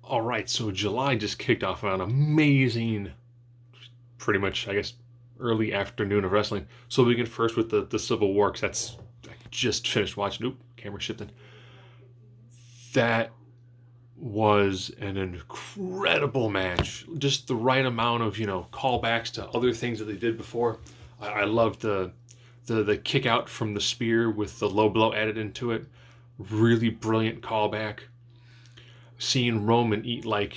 All right, so July just kicked off on an amazing, pretty much, I guess, early afternoon of wrestling. So we begin first with the Civil War, because that's I just finished watching. Oop, camera shifting. That was an incredible match. Just the right amount of callbacks to other things that they did before. I loved the kick out from the spear with the low blow added into it. Really brilliant callback. Seeing Roman eat like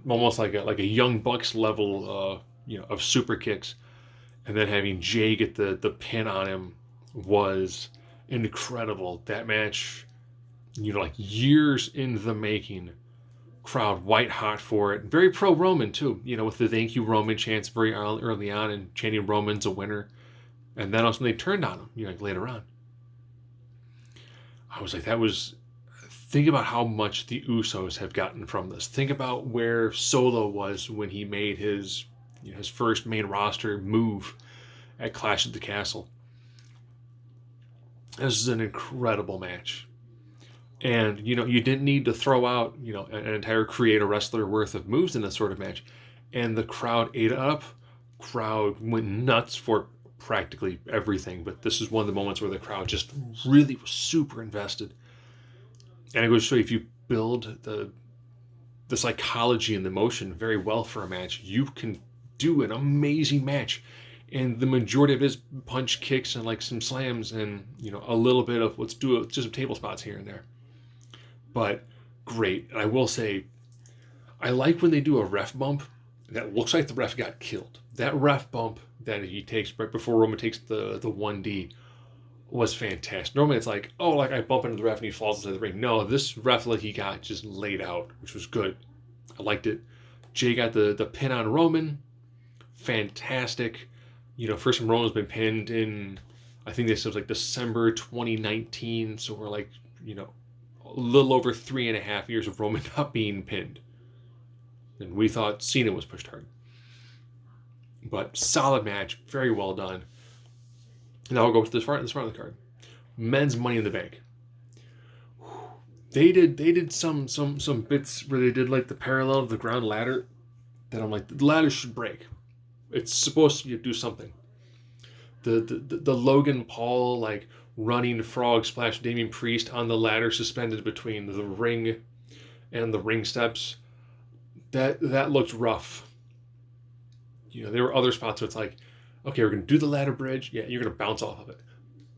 almost like a young Bucks level of super kicks, and then having Jay get the pin on him was incredible. That match, like years in the making. Crowd white hot for it. Very pro Roman too. With the thank you Roman chants very early on and chanting Roman's a winner, and then also when they turned on him, like later on. I was like, that was. Think about how much the Usos have gotten from this. Think about where Solo was when he made his first main roster move at Clash at the Castle. This is an incredible match. And you didn't need to throw out an entire creator wrestler worth of moves in this sort of match, and the crowd ate it up. Crowd went nuts for practically everything. But this is one of the moments where the crowd just really was super invested. And it goes to show you, if you build the psychology and the emotion very well for a match, you can do an amazing match. And the majority of his punch kicks and like some slams and a little bit of let's do just some table spots here and there. But great. And I will say, I like when they do a ref bump that looks like the ref got killed. That ref bump that he takes right before Roman takes the 1D was fantastic. Normally it's like, oh, like I bump into the ref and he falls into the ring. No, this ref like he got just laid out, which was good. I liked it. Jay got the pin on Roman. Fantastic. First time Roman's been pinned in, I think this was like December 2019. So we're like, a little over 3.5 years of Roman not being pinned. And we thought Cena was pushed hard. But solid match, very well done. Now we'll go to this front of the card. Men's Money in the Bank. They did some bits where they did like the parallel of the ground ladder that I'm like, the ladder should break. It's supposed to do something. The Logan Paul like running frog splash Damian Priest on the ladder suspended between the ring and the ring steps. That looked rough. There were other spots where it's like, okay, we're gonna do the ladder bridge. Yeah, you're gonna bounce off of it.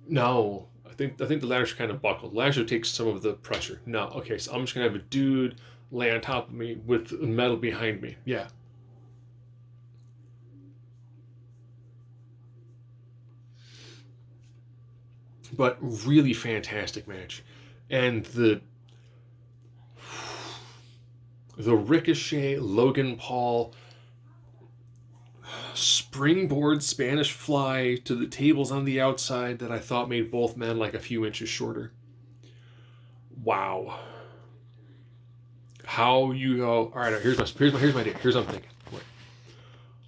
No, I think the ladder should kind of buckle. The ladder should take some of the pressure. No, okay, so I'm just gonna have a dude lay on top of me with metal behind me. Yeah. But really fantastic match. And the Ricochet Logan Paul springboard Spanish fly to the tables on the outside that I thought made both men like a few inches shorter. Wow. How you go, all right, here's my idea. Here's what I'm thinking. Wait.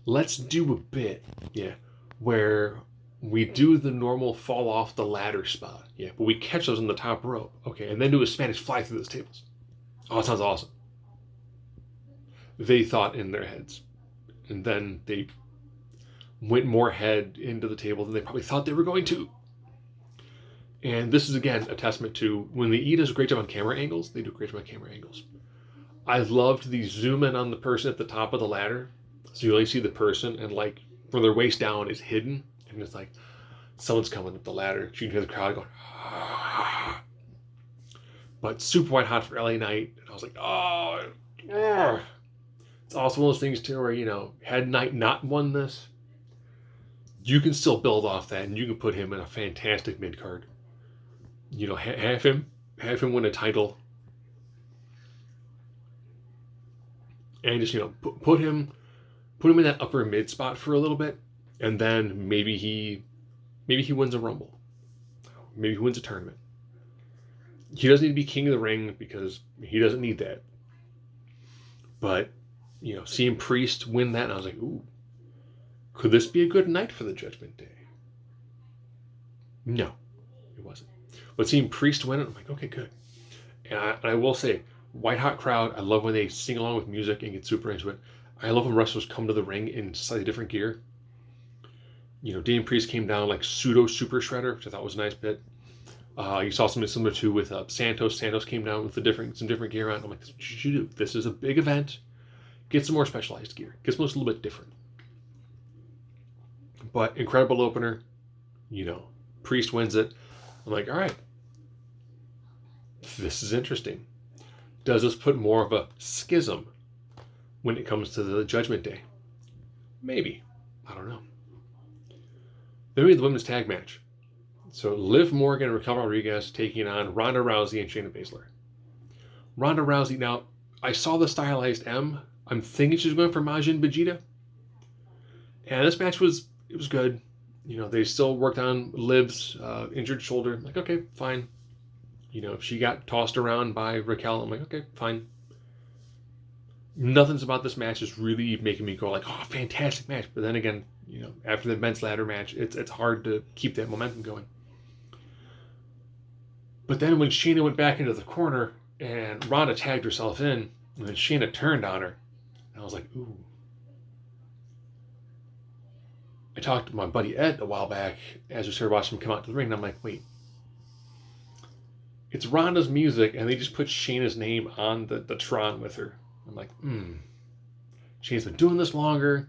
Let's do a bit, yeah, where we do the normal fall off the ladder spot, yeah, but we catch those on the top rope, okay, and then do a Spanish fly through those tables. Oh, that sounds awesome. They thought in their heads. And then they went more head into the table than they probably thought they were going to. And this is, again, a testament to when the E does a great job on camera angles, they do a great job on camera angles. I loved the zoom in on the person at the top of the ladder. So you only see the person, and like from their waist down is hidden. And it's like someone's coming up the ladder. You can hear the crowd going, but super white hot for LA Knight. And I was like, oh, yeah. It's also one of those things too where, had Knight not won this, you can still build off that and you can put him in a fantastic mid card. Have him win a title, and just put him in that upper mid spot for a little bit, and then maybe he wins a Rumble, maybe he wins a tournament. He doesn't need to be king of the ring because he doesn't need that. But seeing Priest win that, and I was like, ooh, could this be a good night for the Judgment Day? No, it wasn't. But seeing Priest win it, I'm like, okay, good. And I will say, White hot crowd. I love when they sing along with music and get super into it. I love when wrestlers come to the ring in slightly different gear. Dean Priest came down like pseudo super shredder, which I thought was a nice bit. You saw something similar to with Santos. Santos came down with some different gear on. I'm like, shoot, this is a big event. Get some more specialized gear. Get something a little bit different. But incredible opener. Priest wins it. I'm like, all right, this is interesting. Does this put more of a schism when it comes to the Judgment Day? Maybe. I don't know. Then we had the women's tag match. So Liv Morgan and Raquel Rodriguez taking on Ronda Rousey and Shayna Baszler. Ronda Rousey, now, I saw the stylized M. I'm thinking she's going for Majin Vegeta. And this match was good. They still worked on Liv's injured shoulder. I'm like, okay, fine. She got tossed around by Raquel. I'm like, okay, fine. Nothing's about this match is really making me go like, oh, fantastic match. But then again, after the men's ladder match, it's hard to keep that momentum going. But then when Shayna went back into the corner and Ronda tagged herself in, and then Shayna turned on her, and I was like, ooh. I talked to my buddy Ed a while back as we started watching him come out to the ring, and I'm like, wait. It's Ronda's music, and they just put Shayna's name on the Tron with her. I'm like, Shayna's been doing this longer.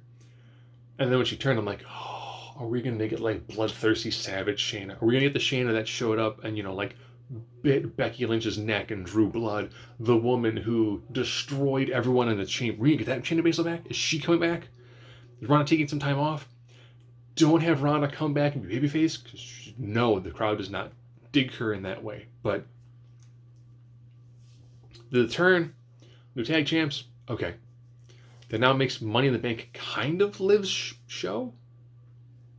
And then when she turned, I'm like, oh, are we going to get like bloodthirsty savage Shayna? Are we going to get the Shayna that showed up and, like, bit Becky Lynch's neck and drew blood? The woman who destroyed everyone in the chamber. Are we going to get that Shayna Baszler back? Is she coming back? Is Ronda taking some time off? Don't have Ronda come back and be babyface, because no, the crowd does not dig her in that way. But the turn, new tag champs, okay. That now makes Money in the Bank kind of Liv's show.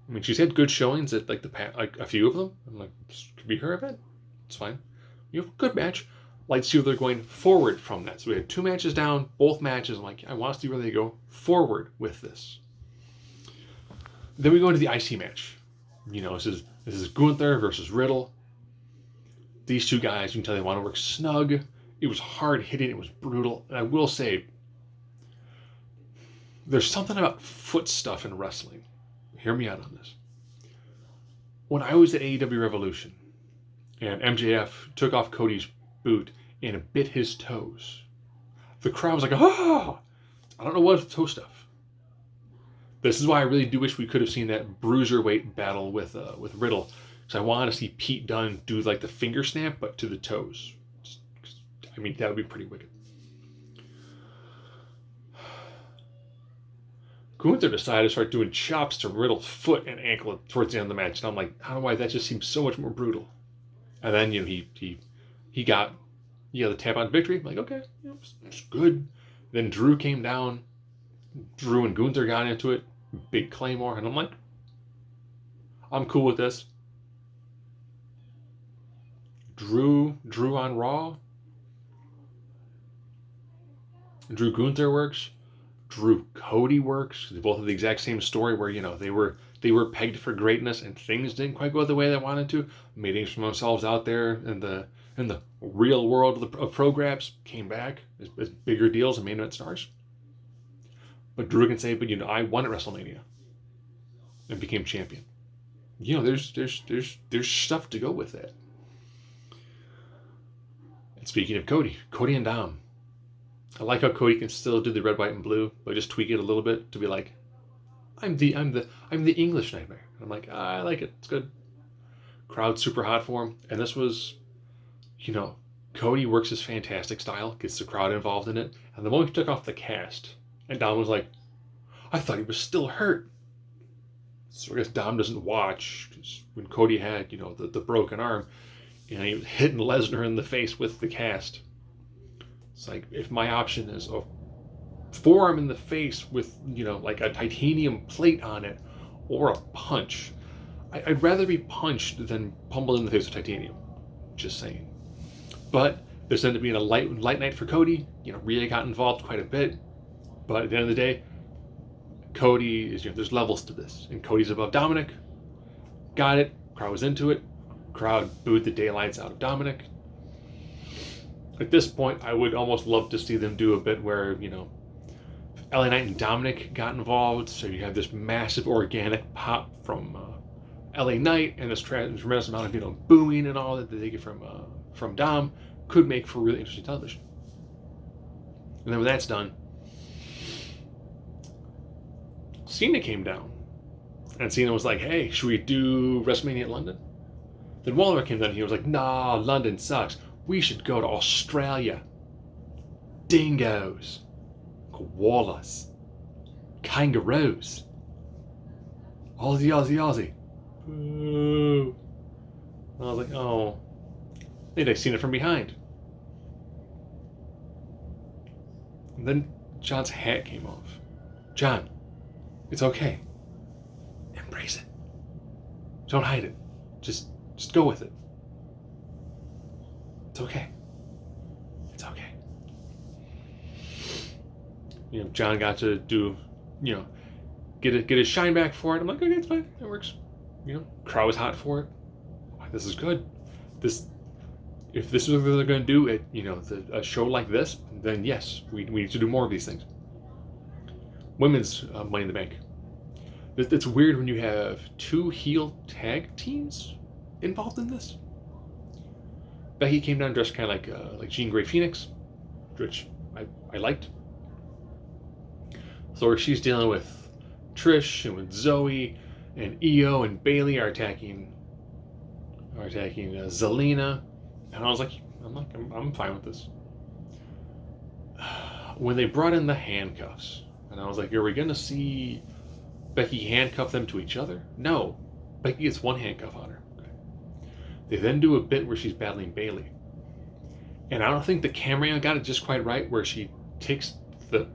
I mean, she's had good showings at like a few of them. I'm like, this could be her event. It's fine. Good match. Like to see where they're going forward from that. So we had 2 matches down, both matches. I'm like, I want to see where they go forward with this. Then we go into the IC match. This is Gunther versus Riddle. These 2 guys, you can tell they want to work snug. It was hard hitting. It was brutal. And I will say, there's something about foot stuff in wrestling. Hear me out on this. When I was at AEW Revolution and MJF took off Cody's boot and it bit his toes, the crowd was like, oh! I don't know what toe stuff. This is why I really do wish we could have seen that bruiserweight battle with Riddle, because I want to see Pete Dunne do like the finger snap, but to the toes. I mean, that would be pretty wicked. Gunther decided to start doing chops to Riddle's foot and ankle towards the end of the match, and I'm like, I don't know why that just seems so much more brutal. And then he got the tap out victory. I'm like, okay, it's good. Then Drew came down. Drew and Gunther got into it. Big Claymore, and I'm like, I'm cool with this. Drew on Raw. Drew Gunther works. Drew Cody works. They both have the exact same story where they were pegged for greatness and things didn't quite go the way they wanted to. Made names for themselves out there in the real world of programs. Came back as bigger deals and main event stars. But Drew can say, but I won at WrestleMania and became champion. There's stuff to go with that. And speaking of Cody and Dom. I like how Cody can still do the red, white, and blue, but just tweak it a little bit to be like, I'm the English Nightmare. And I'm like, I like it. It's good. Crowd super hot for him. And this was, Cody works his fantastic style, gets the crowd involved in it. And the moment he took off the cast, and Dom was like, I thought he was still hurt. So I guess Dom doesn't watch, because when Cody had, the broken arm, and he was hitting Lesnar in the face with the cast. It's like, if my option is a forearm in the face with, like a titanium plate on it, or a punch, I'd rather be punched than pummeled in the face with titanium. Just saying. But this ended up being a light night for Cody. Rhea got involved quite a bit. But at the end of the day, Cody is, there's levels to this. And Cody's above Dominic. Got it. Crowd was into it. Crowd booed the daylights out of Dominic. At this point, I would almost love to see them do a bit where, LA Knight and Dominic got involved, so you have this massive organic pop from LA Knight and this tremendous amount of booing and all that they get from Dom could make for really interesting television. And then when that's done, Cena came down, and Cena was like, "Hey, should we do WrestleMania at London?" Then Waller came down, and he was like, "Nah, London sucks. We should go to Australia. Dingoes, koalas, kangaroos, Aussie, Aussie, Aussie." Boo. And I was like, "Oh, they'd seen it from behind." And then John's hat came off. John, it's okay. Embrace it. Don't hide it. Just go with it. It's okay. It's okay. John got to do, get his shine back for it. I'm like, okay, it's fine. It works. Crowd was hot for it. This is good. If this is what they're going to do at, a show like this, then yes, we need to do more of these things. Women's Money in the Bank. It's weird when you have two heel tag teams involved in this. Becky came down dressed kind of like Jean Grey Phoenix, which I liked. So she's dealing with Trish and with Zoe, and Io and Bailey are attacking Zelina, and I was like, I'm fine with this. When they brought in the handcuffs, and I was like, are we gonna see Becky handcuff them to each other? No, Becky gets one handcuff on her. Okay. They then do a bit where she's battling Bailey, and I don't think the camera got it just quite right, where she takes the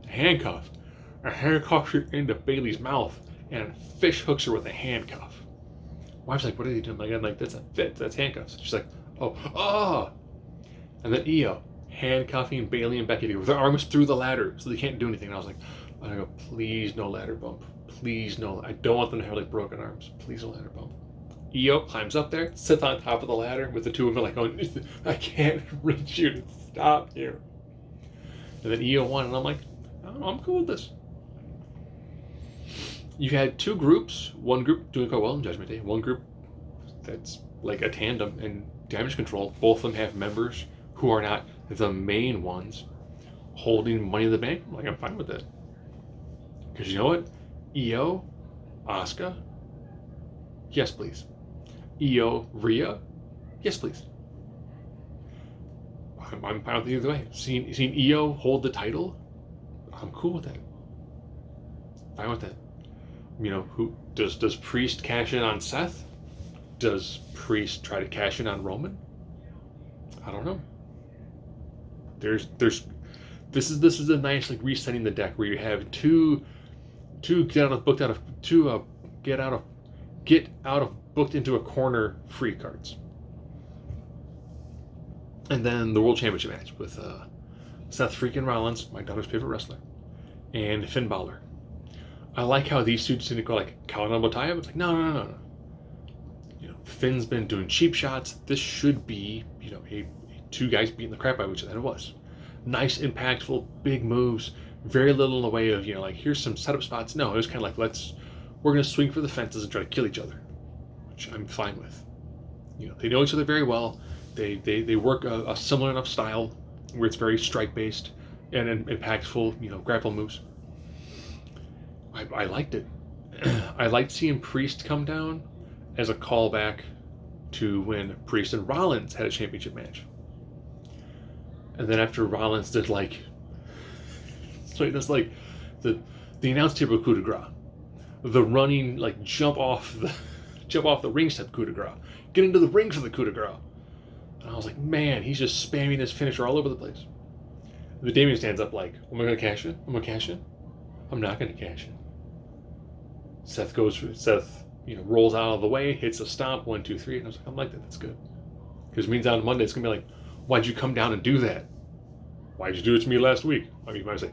handcuff and handcuffs her into Bailey's mouth and fish hooks her with a handcuff. Wife's like, what are you doing? I'm like, that's a fit. That's handcuffs. She's like, oh. And then Io handcuffing Bailey and Becky with their arms through the ladder so they can't do anything. And I was like, please no ladder bump. Please no. I don't want them to have broken arms. Please no ladder bump. Io climbs up there, sits on top of the ladder with the two of them going, I can't reach you to stop you. And then Io won, and I'm like, I'm cool with this. You had two groups, one group doing quite well in Judgment Day, one group that's like a tandem in Damage Control. Both of them have members who are not the main ones holding Money in the Bank. I'm fine with that. Because you know what? Io, Asuka, yes please. Io, Rhea, yes please. I'm fine with it either way. Seeing Io hold the title, I'm cool with that. Fine with that. Who does Priest cash in on Seth? Does Priest try to cash in on Roman? I don't know. This is a nice resetting the deck where you have two get out of booked into a corner free cards, and then the World Championship match with Seth freaking Rollins, my daughter's favorite wrestler, and Finn Balor. I like how these two tend to go count on Mataya. It's no. Finn's been doing cheap shots. This should be, two guys beating the crap out of each other. And it was. Nice, impactful, big moves. Very little in the way of, here's some setup spots. No, it was kind of we're going to swing for the fences and try to kill each other, which I'm fine with. They know each other very well. They work a similar enough style where it's very strike-based and impactful, grapple moves. I liked it. I liked seeing Priest come down as a callback to when Priest and Rollins had a championship match. And then after Rollins did so he does the announce table coup de grace, the running jump off the ring step coup de grace, get into the ring for the coup de grace. And I was like, man, he's just spamming his finisher all over the place. And the Damien stands up am I going to cash in? I'm going to cash in? I'm not going to cash in. Seth rolls out of the way, hits a stomp, 1, 2, 3, and I was like, I'm like that. That's good. Because it means on Monday it's gonna be why'd you come down and do that? Why'd you do it to me last week? I mean, you might say,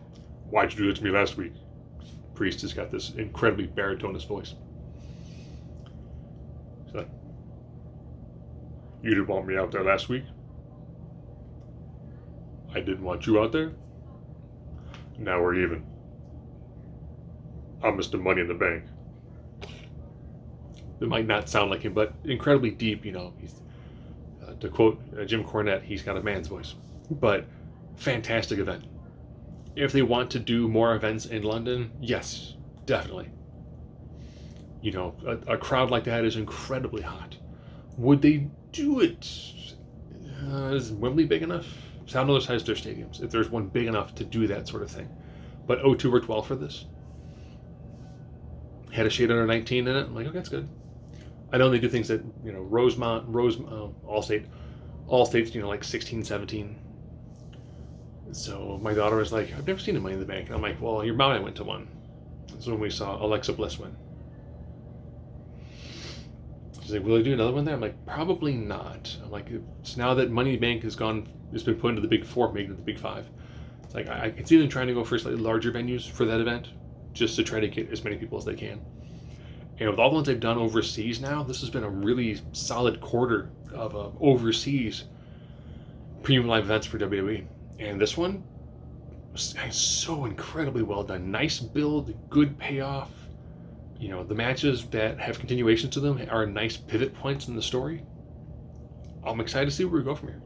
why'd you do it to me last week? Priest has got this incredibly baritonous voice. He's like, you didn't want me out there last week. I didn't want you out there. Now we're even. I'm Mr. Money in the Bank. It might not sound like him, but incredibly deep. He's to quote Jim Cornette, he's got a man's voice. But fantastic event. If they want to do more events in London, yes, definitely. A crowd like that is incredibly hot. Would they do it? Is Wembley big enough? Sound on the other sides of their stadiums, if there's one big enough to do that sort of thing. But O2 worked well for this. Had a shade under 19 in it. I'm like, okay, that's good. I know they do things that, Allstate's, like 16, 17. So my daughter was like, I've never seen a Money in the Bank. And I'm like, well, your mom and I went to one. So when we saw Alexa Bliss win. She's like, will they do another one there? I'm like, probably not. I'm like, it's now that Money in the Bank has been put into the big four, making it the big five. It's like, I can see them trying to go for slightly larger venues for that event, just to try to get as many people as they can. And with all the ones they've done overseas now, this has been a really solid quarter of overseas premium live events for WWE. And this one was so incredibly well done. Nice build, good payoff. The matches that have continuations to them are nice pivot points in the story. I'm excited to see where we go from here.